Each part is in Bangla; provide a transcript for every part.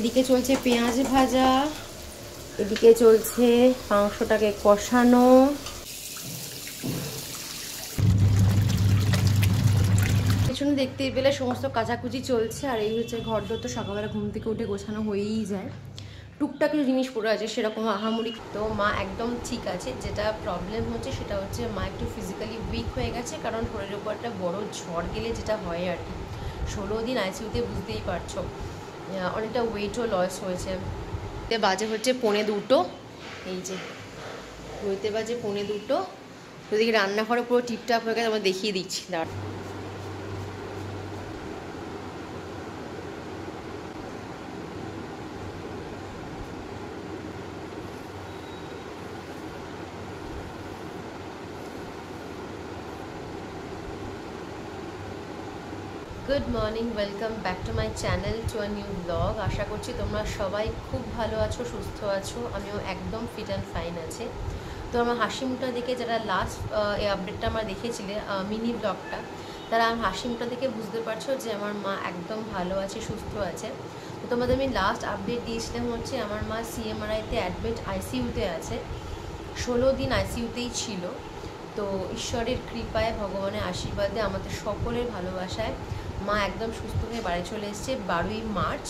এদিকে চলছে পেঁয়াজ ভাজা, এদিকে চলছে মাংসটাকে কষানো। পেছনে দেখতেই পেলে সমস্ত কাচাকুচি চলছে। আর এই হচ্ছে ঘরদোর তো সকালবেলা ঘুম থেকে উঠে গোছানো হয়েই যায়। টুকটাক জিনিস পড়ে আছে, সেরকম আহামরি। তো মা একদম ঠিক আছে। যেটা প্রবলেম হচ্ছে সেটা হচ্ছে মা একটু ফিজিক্যালি উইক হয়ে গেছে, কারণ শরীরের উপর একটা বড় ঝড় গেলে যেটা হয় আর কি। 16 দিন আইসিইউতে, বুঝতেই পারছো, অনেকটা ওয়েটও লস হয়েছে। বাজে হচ্ছে 1:45, এই যে ঘুরতে বাজে 1:45। ওদিকে রান্নাঘরে পুরো টিপটাপ হয়ে গেছে, আমরা দেখিয়ে দিচ্ছি। দাঁড় good morning, welcome back to my channel, to a new blog. আশা করছি তোমরা সবাই খুব ভালো আছো, সুস্থ আছো। আমিও একদম ফিট অ্যান্ড ফাইন আছি। তো আমার হাসি মুখটা দেখে, যারা লাস্ট এই আপডেটটা আমরা দেখেছিলে মিনি ব্লগটা, তারা আমার হাসি মুখটা দেখে বুঝতে পারছো যে আমার মা একদম ভালো আছে, সুস্থ আছে। তো তোমাদের আমি লাস্ট আপডেট দিয়েছিলাম হচ্ছে আমার মা সিএমআরআইতে অ্যাডমিট, আইসিইউতে আছে। 16 দিন আইসিইউতেই ছিল। তো ঈশ্বরের কৃপায়, ভগবানের আশীর্বাদে, আমাদের সকলের ভালোবাসায় মা একদম সুস্থ হয়ে বাড়ি চলে এসেছে 12ই মার্চ।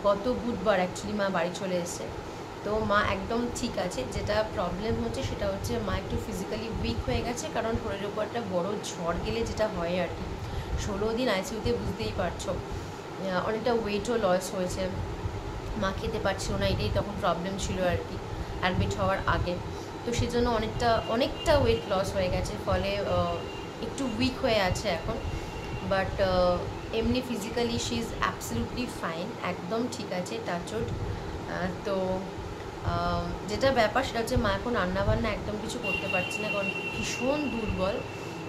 গত বুধবার অ্যাকচুয়ালি মা বাড়ি চলে এসেছে। তো মা একদম ঠিক আছে। যেটা প্রবলেম হচ্ছে সেটা হচ্ছে মা একটু ফিজিক্যালি উইক হয়ে গেছে, কারণ শরীরের উপর একটা বড় ঝড় গেলে যেটা হয় আর কি। 16 দিন আইসিইউতে, বুঝতেই পারছো, অনেকটা ওয়েটও লস হয়েছে। মা খেতে পারছিল না, এটাই তখন প্রবলেম ছিল আর কি অ্যাডমিট হওয়ার আগে। তো সেজন্য অনেকটা ওয়েট লস হয়ে গেছে, ফলে একটু উইক হয়ে আছে এখন। বাট এমনি physically she is absolutely fine, একদম ঠিক আছে, টাচউড। তো যেটা ব্যাপার সেটা হচ্ছে মা এখন রান্নাবান্না একদম কিছু করতে পারছে না, কারণ ভীষণ দুর্বল,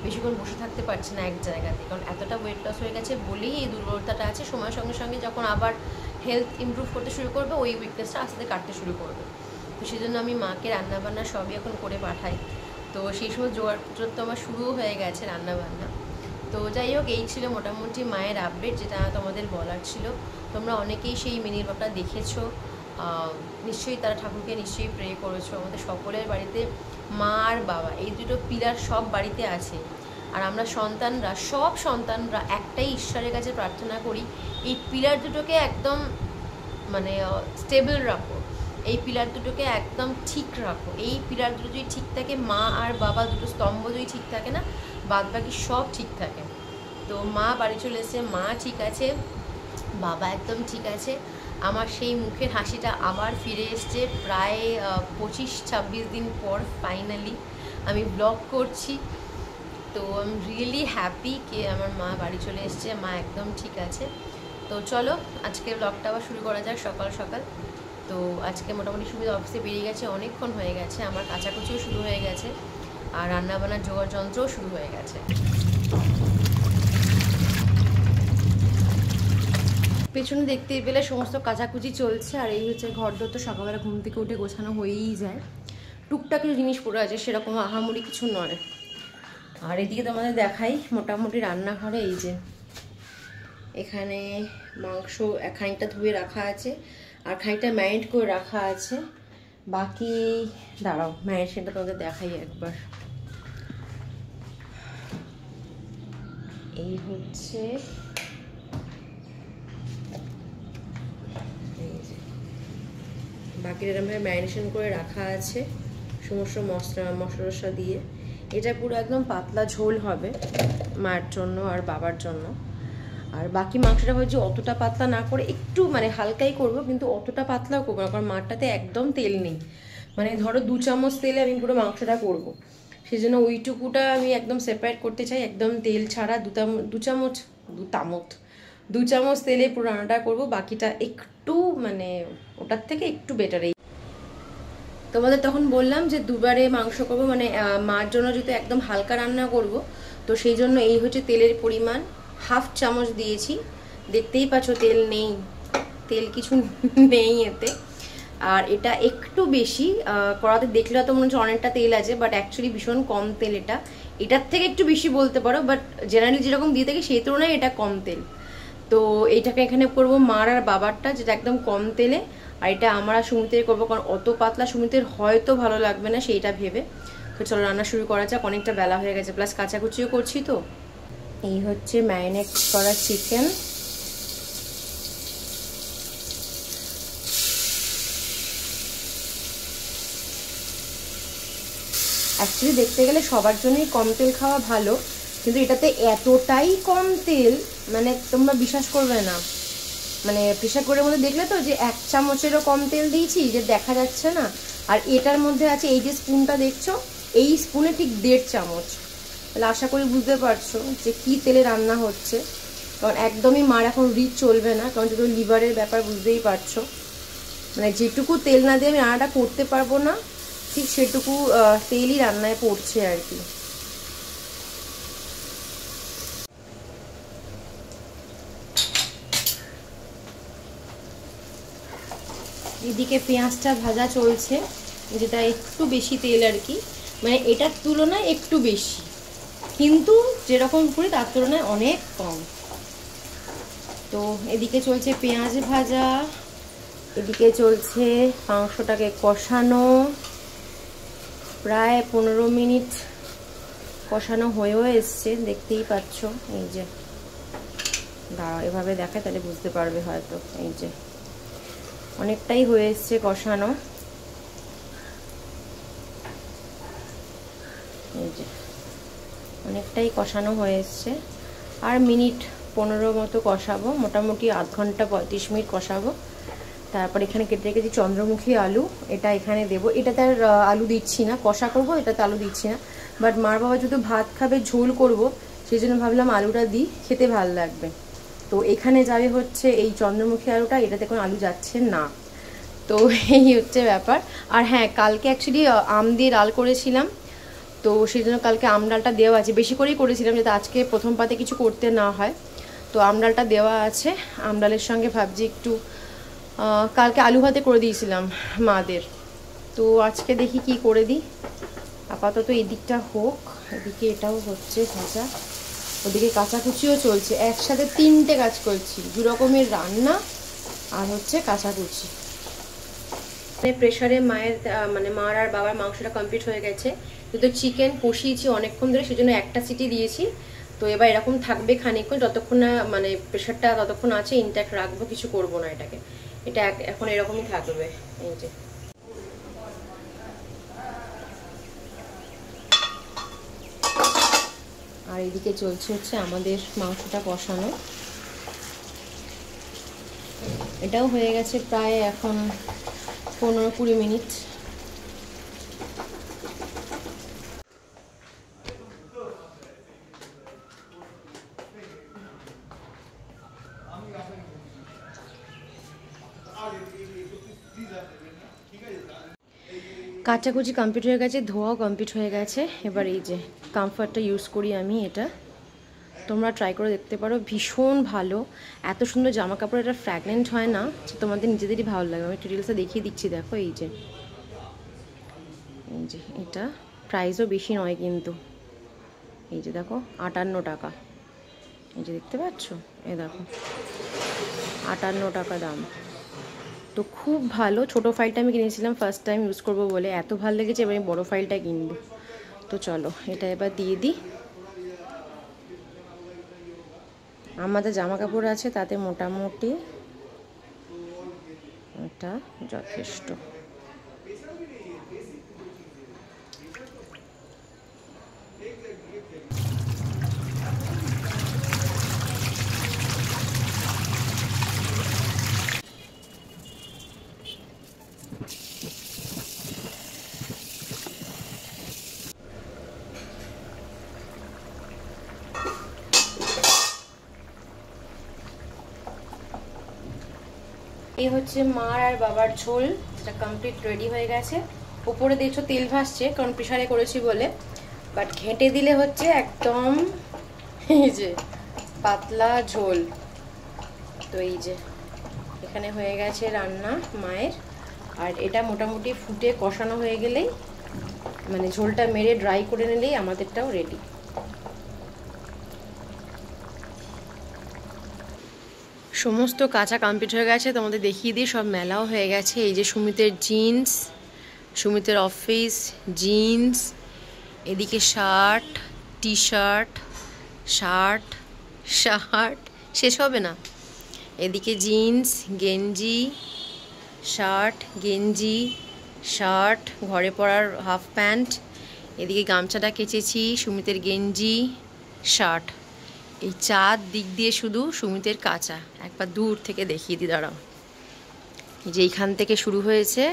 বেশিক্ষণ বসে থাকতে পারছে না এক জায়গাতে, কারণ এতটা ওয়েট লস হয়ে গেছে বলেই এই দুর্বলতাটা আছে। সময়ের সঙ্গে সঙ্গে যখন আবার হেলথ ইমপ্রুভ করতে শুরু করবে, ওই উইকনেসটা আস্তে আস্তে কাটতে শুরু করবে। তো সেই জন্য আমি মাকে রান্নাবান্না সবই এখন করে পাঠাই। তো সেই সময় জোয়ার তো আমার শুরুও হয়ে গেছে রান্নাবান্না। তো যাই হোক, এই ছিল মোটামুটি মায়ের আপডেট, যেটা তোমাদের বলার ছিল। তোমরা অনেকেই সেই মিনি ব্লগটা দেখেছো, নিশ্চয়ই তারা ঠাকুরকে নিশ্চয়ই প্রে করেছো। আমাদের সকলের বাড়িতে মা আর বাবা, এই দুটো পিলার সব বাড়িতে আছে। আর আমরা সন্তানরা, সব সন্তানরা একটাই ঈশ্বরের কাছে প্রার্থনা করি, এই পিলার দুটোকে একদম মানে স্টেবল রাখো, এই পিলার দুটোকে একদম ঠিক রাখো। এই পিলার দুটো যদি ঠিক থাকে, মা আর বাবা দুটো স্তম্ভ যদি ঠিক থাকে না, বাদ বাকি সব ঠিক থাকে। তো মা বাড়ি চলে এসেছে, মা ঠিক আছে, বাবা একদম ঠিক আছে। আমার সেই মুখের হাসিটা আবার ফিরে এসছে প্রায় 25-26 দিন পর। ফাইনালি আমি ব্লগ করছি। তো আই এম রিয়েলি হ্যাপি যে আমার মা বাড়ি চলে এসছে, মা একদম ঠিক আছে। তো চলো আজকে ব্লগটা আবার শুরু করা যাক সকাল সকাল। তো আজকে মোটামুটি সুবিধা, অফিসে বেরিয়ে গেছে, অনেকক্ষণ হয়ে গেছে, আমার কাচাকুচিও শুরু হয়ে গেছে, আর রান্নাবান্নার জোগাড় যন্ত্রও শুরু হয়ে গেছে। পেছনে দেখতেই পেলে সমস্ত কাচাকুচি চলছে। আর এই হচ্ছে ঘরদোর তো সকালবেলা ঘুম থেকে উঠে গোছানো হয়েই যায়। টুকটাক জিনিস পড়ে আছে, সেরকম আহামরি কিছু নয়। আর এদিকে তোমাদের দেখাই, মোটামুটি রান্নাঘরে এই যে এখানে মাংস খানিকটা ধুয়ে রাখা আছে, আর খানিকটা ম্যারিনেট করে রাখা আছে। বাকি দাঁড়াও, ম্যারিনেশনটা তোমাদের দেখাই একবার। এই হচ্ছে বাকি এরকমভাবে ম্যারিনেশন করে রাখা আছে সমস্ত মশলা দিয়ে। এটা পুরো একদম পাতলা ঝোল হবে মায়ের জন্য আর বাবার জন্য। আর বাকি মাংসটা হয়েছে অতটা পাতলা না করে, একটু মানে হালকাই করব, কিন্তু অতটা পাতলাও করবো না, কারণ মারটাতে একদম তেল নেই। মানে ধরো 2 চামচ তেলে আমি পুরো মাংসটা করব, সেই জন্য ওইটুকুটা আমি একদম সেপারেট করতে চাই, একদম তেল ছাড়া। 2 চামচ তেলে পুরো রান্নাটা করবো, বাকিটা একটু মানে ওটার থেকে একটু বেটার। তোমাদের তখন বললাম যে দুবারে মাংস করবো, মানে মার জন্য যেহেতু একদম হালকা রান্না করব, তো সেই জন্য এই হচ্ছে তেলের পরিমাণ 1/2 চামচ দিয়েছি। দেখতেই পাচ্ছ তেল নেই, তেল কিছু নেই এতে। আর এটা একটু বেশি কড়াতে দেখলে হয়তো মনে হচ্ছে অনেকটা তেল আছে, বাট অ্যাকচুয়ালি ভীষণ কম তেল। এটার থেকে একটু বেশি বলতে পারো, বাট জেনারেলি যেরকম দিয়ে থাকি সেই তুলনায় এটা কম তেল। তো এইটাকে এখানে করব মার আর বাবারটা, যেটা একদম কম তেলে, আর এটা আমার আর সুমিতের করবো, কারণ অত পাতলা সুমিতের হয়তো ভালো লাগবে না সেইটা ভেবে। তো চলো রান্না শুরু করা যাক, অনেকটা বেলা হয়ে গেছে, প্লাস কাচাকুচিও করছি। তো এই হচ্ছে ম্যারিনেট করা চিকেন। অ্যাকচুয়ালি দেখতে গেলে সবার জন্যই কম তেল খাওয়া ভালো, কিন্তু এটাতে এতটাই কম তেল, মানে তোমরা বিশ্বাস করবে না। মানে প্রেশার কুকারের মধ্যে দেখলে তো যে 1 চামচেরও কম তেল দিয়েছি, যে দেখা যাচ্ছে না। আর এটার মধ্যে আছে, এই যে স্পুনটা দেখছো, এই স্পুনে ঠিক 1.5 চামচ। তাহলে আশা করি বুঝতে পারছো যে কি তেলে রান্না হচ্ছে। কারণ একদমই মার এখন রিচ চলবে না, কারণ যেহেতু লিভারের ব্যাপার বুঝতেই পারছো। মানে যেটুকু তেল না দিয়ে আমি রান্নাটা করতে পারবো না, ঠিক সেটুকু তেলই রান্নায় পড়ছে আর কি। এদিকে পেঁয়াজটা ভাজা চলছে, যেটা একটু বেশি তেল আর কি, মানে এটার তুলনায় একটু বেশি, কিন্তু যেরকম করি তার তুলনায় অনেক কম। তো এদিকে চলছে পেঁয়াজ ভাজা, এদিকে চলছে মাংসটাকে কষানো। প্রায় 15 মিনিট কষানো হয়েও এসছে, দেখতেই পাচ্ছ। এই যে দাঁড়াও এভাবে দেখে তাহলে বুঝতে পারবে হয়তো। এই যে অনেকটাই হয়ে এসছে কষানো। এই যে অনেকটাই কষানো হয়ে এসছে, আর মিনিট 15 মতো কষাবো, মোটামুটি আধ ঘন্টা 35 মিনিট কষাবো। তারপর এখানে কেটে রেখেছি চন্দ্রমুখী আলু, এটা এখানে দেবো। এটাতে আর আলু দিচ্ছি না, কষা করবো, এটাতে আলু দিচ্ছি না। বাট মার বাবা যেহেতু ভাত খাবে, ঝোল করব, সেই জন্য ভাবলাম আলুটা দিই, খেতে ভালো লাগবে। তো এখানে যাবে হচ্ছে এই চন্দ্রমুখী আলুটা, এটাতে কোনো আলু যাচ্ছে না। তো এই হচ্ছে ব্যাপার। আর হ্যাঁ, কালকে অ্যাকচুয়ালি আম দিয়ে ডাল করেছিলাম, তো সেই জন্য কালকে আম ডালটা দেওয়া আছে, বেশি করেই করেছিলাম যাতে আজকে প্রথম পাতে কিছু করতে না হয়। তো আম ডালটা দেওয়া আছে। আম ডালের সঙ্গে ভাবছি একটু, কালকে আলু ভাতে করে দিয়েছিলাম মাদের, তো আজকে দেখি কি করে দিই। আপাতত এদিকটা হোক, এদিকে এটাও হচ্ছে ভাজা, ওদিকে কাচাকুচিও চলছে, একসাথে 3টে কাজ করছি, 2 রকমের রান্না আর হচ্ছে কাচাকুচি। প্রেশারে মায়ের মানে মার আর বাবার মাংসটা কমপ্লিট হয়ে গেছে, কিন্তু চিকেন কষিয়েছি অনেকক্ষণ ধরে, সেজন্য একটা সিটি দিয়েছি। তো এবার এরকম থাকবে খানিকক্ষণ, যতক্ষণ না মানে প্রেশারটা ততক্ষণ আছে ইনট্যাক্ট রাখবো, কিছু করব না এটাকে, এটা এখন এরকমই থাকবে। এই যে আর এদিকে চলছে হচ্ছে আমাদের মাংসটা কষানো, এটাও হয়ে গেছে প্রায় এখন 15-20 মিনিট। কাচাকুচি কমপ্লিট হয়ে গেছে, ধোয়াও কমপ্লিট হয়ে গেছে। এবার এই যে কমফর্টটা ইউজ করি আমি, এটা তোমরা ট্রাই করে দেখতে পারো, ভীষণ ভালো। এত সুন্দর জামা কাপড়, এটা ফ্র্যাগনেন্ট হয় না, তোমাদের নিজেদেরই ভালো লাগবে। আমি ডিটেলসটা দেখিয়ে দিচ্ছি, দেখো এই যে এটা প্রাইসও বেশি নয় কিন্তু, এই যে দেখো 58 টাকা, এই যে দেখতে পাচ্ছ, এই দেখো 58 টাকা দাম। তো খুব ভালো। ছোটো ফাইলটা আমি কিনেছিলাম ফার্স্ট টাইম ইউজ করবো বলে, এত ভালো লেগেছে, এবার আমি বড়ো ফাইলটা কিনবো। তো চলো এটা এবার দিয়ে দিই। আমাদের জামা কাপড় আছে, তাতে মোটামুটি এটা যথেষ্ট। এই হচ্ছে মার আর বাবার ঝোল, যেটা কমপ্লিট রেডি হয়ে গেছে। উপরে দেখছো তেল ভাসছে, কারণ প্রেশারে করেছি বলে, বাট ঘেঁটে দিলে হচ্ছে একদম এই যে পাতলা ঝোল। তো এই যে এখানে হয়ে গেছে রান্না মায়ের, আর এটা মোটামুটি ফুটে কষানো হয়ে গেলেই, মানে ঝোলটা মেরে ড্রাই করে নিলেই আমাদেরটাও রেডি। সমস্ত কাঁচা কমপ্লিট হয়ে গেছে, তোমাদের দেখিয়ে দিই। সব মেলাও হয়ে গেছে। এই যে সুমিতের জিন্স, সুমিতের অফিস জিন্স, এদিকে shirt, T shirt, shirt shirt শেষ হবে না। এদিকে জিন্স, গেঞ্জি, শার্ট, গেঞ্জি, শার্ট, ঘরে পরার হাফ প্যান্ট, এদিকে গামছাটা কেচেছি, সুমিতের গেঞ্জি, শার্ট। এই চার দিক দিয়ে শুধু সুমিতের কাঁচা। একবার দূর থেকে দেখিয়ে দিই, দাঁড়াও। যে এইখান থেকে শুরু হয়েছে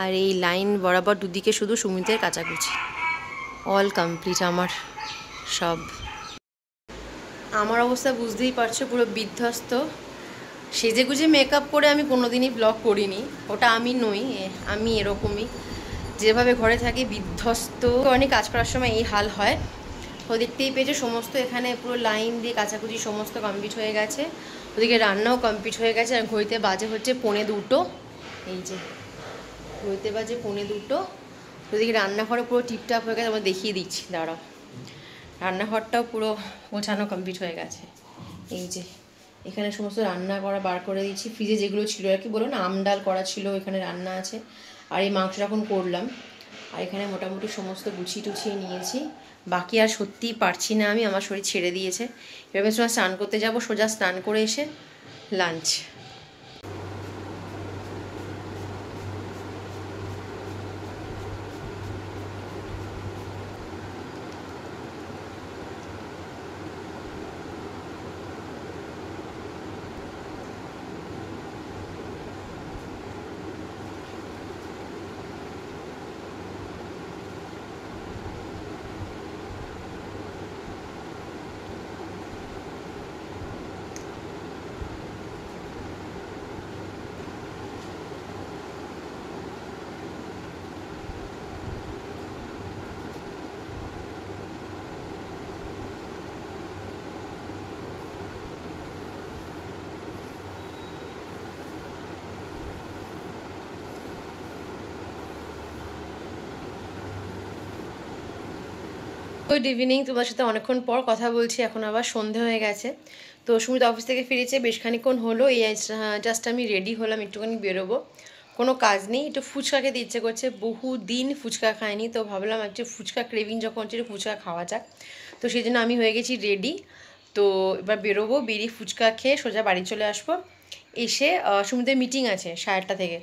আর এই লাইন বরাবর দুদিকে শুধু সুমিতের কাচাকুচি। অল কমপ্লিট আমার সব। আমার অবস্থা বুঝতেই পারছো, পুরো বিধ্বস্ত। সেজেগুজে মেকআপ করে আমি কোনোদিনই ব্লগ করিনি, ওটা আমি নই, আমি এরকমই যেভাবে ঘরে থাকি বিধ্বস্ত। অনেক কাজ করার সময় এই হাল হয়। তো দেখতেই পেয়েছো সমস্ত এখানে পুরো লাইন দিয়ে কাচাকুচি সমস্ত কমপ্লিট হয়ে গেছে। ওদিকে রান্নাও কমপ্লিট হয়ে গেছে। আর ঘড়িতে বাজে হচ্ছে 1:45। এই যে ঘড়িতে বাজে 1:45। ওদিকে রান্নাঘরে পুরো টিপটাপ হয়ে গেছে, আমরা দেখিয়ে দিচ্ছি, দাঁড়াও। রান্নাঘরটাও পুরো গোছানো কমপ্লিট হয়ে গেছে। এই যে এখানে সমস্ত রান্না করা বার করে দিচ্ছি। ফ্রিজে যেগুলো ছিল আর কি, বলো না, আম ডাল করা ছিল, এখানে রান্না আছে। আর এই মাংস এখন করলাম। আর এখানে মোটামুটি সমস্ত গুছিয়ে টুছিয়ে নিয়েছি। বাকি আর সত্যিই পারছি না আমি, আমার শরীর ছেড়ে দিয়েছে। এভাবে সময় স্নান করতে যাব, সোজা স্নান করে এসে লাঞ্চ। গুড ইভিনিং, তোমার সাথে অনেকক্ষণ পর কথা বলছি। এখন আবার সন্ধে হয়ে গেছে। তো সুমিত অফিস থেকে ফিরেছে বেশ খানিকক্ষণ হলো। এই জাস্ট আমি রেডি হলাম, একটুখানি বেরোবো, কোনো কাজ নেই। একটু ফুচকা খেতে ইচ্ছে করছে, বহু দিন ফুচকা খাইনি। তো ভাবলাম একটু ফুচকা ক্রেভিং যখন হচ্ছে একটু ফুচকা খাওয়া যাক। তো সেই জন্য আমি হয়ে গেছি রেডি। তো এবার বেরোবো, বেরিয়ে ফুচকা খেয়ে সোজা বাড়ি চলে আসবো। এসে সুমিতের মিটিং আছে 8:30 থেকে।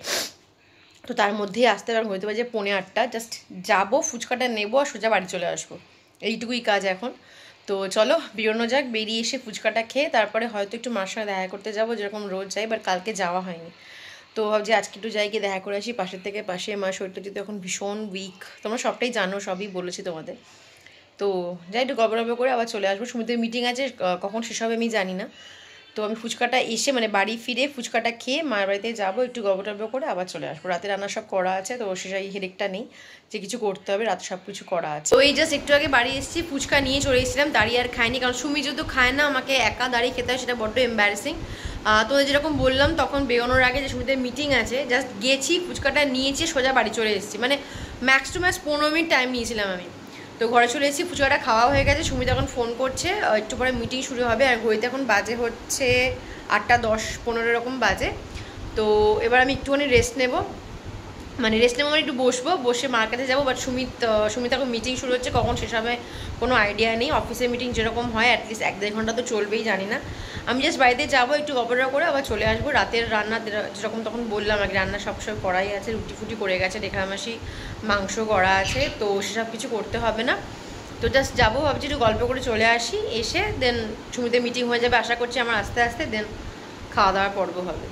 তো তার মধ্যেই আসতে পারবো, হয়তো বাজে 7:45। জাস্ট যাবো, ফুচকাটা নেবো আর সোজা বাড়ি চলে আসবো, এইটুকুই কাজ এখন। তো চলো বেরোনো যাক। বেরিয়ে এসে ফুচকাটা খেয়ে তারপরে হয়তো একটু মার সঙ্গে দেখা করতে যাবো, যেরকম রোজ যাই, বাট কালকে যাওয়া হয়নি। তো ভাবছি আজকে একটু যাই, গিয়ে দেখা করে আসি। পাশের থেকে পাশে, মার শরীরটা যদি এখন ভীষণ উইক, তোমরা সবটাই জানো, সবই বলেছি তোমাদের। তো যাই, একটু গল্প করে আবার চলে আসবো। সুমিতের মিটিং আছে, কখন শেষ হবে আমি জানি না। তো আমি ফুচকাটা এসে মানে বাড়ি ফিরে ফুচকাটা খেয়ে মায়ের বাড়িতে যাবো, একটু গল্প করে আবার চলে আসবো। রাতে রান্না সব করা আছে, তো সেই হেডেকটা নেই যে কিছু করতে হবে, রাতে সব কিছু করা আছে। তো এই জাস্ট একটু আগে বাড়ি এসেছি, ফুচকা নিয়ে চলে এসেছিলাম। দাঁড়িয়ে আর খাইনি, কারণ সুমি যেহেতু খায় না, আমাকে একা দাঁড়িয়ে খেতে হয়, সেটা বড্ড এম্বারেসিং। তো যেরকম বললাম তখন বেরোনোর আগে যে সুমিতের মিটিং আছে, জাস্ট গেছি, ফুচকাটা নিয়েছি, সোজা বাড়ি চলে এসেছি। মানে max to max 15 minute time নিয়েছিলাম আমি। তো ঘরে চলে এসেছি, ফুচকাটা খাওয়া হয়ে গেছে। সুমিত এখন ফোন করছে, একটু পরে মিটিং শুরু হবে। আর ঘড়িতে এখন বাজে হচ্ছে 8:10-15 এরকম বাজে। তো এবার আমি একটুখানি রেস্ট নেবো, মানে একটু বসবো, বসে মার কাছে যাবো। বাট সুমিত এখন মিটিং শুরু হচ্ছে, কখন শেষ হবে কোনো আইডিয়া নেই। অফিসের মিটিং যেরকম হয় অ্যাটলিস্ট 1-1.5 ঘন্টা তো চলবেই, জানি না। আমি জাস্ট বাড়িতে যাবো, একটু গল্পটা করে আবার চলে আসবো। রাতের রান্না যেরকম তখন বললাম আগে, রান্না সবসময় করাই আছে, রুটি ফুটি করে গেছে, ঢেঁড়ামাসি মাংস করা আছে, তো সেসব কিছু করতে হবে না। তো জাস্ট যাবো, ভাবছি একটু গল্প করে চলে আসি। এসে দেন সুমিতের মিটিং হয়ে যাবে আশা করছি আমার আস্তে আস্তে, দেন খাওয়া দাওয়ার পর্ব হবে।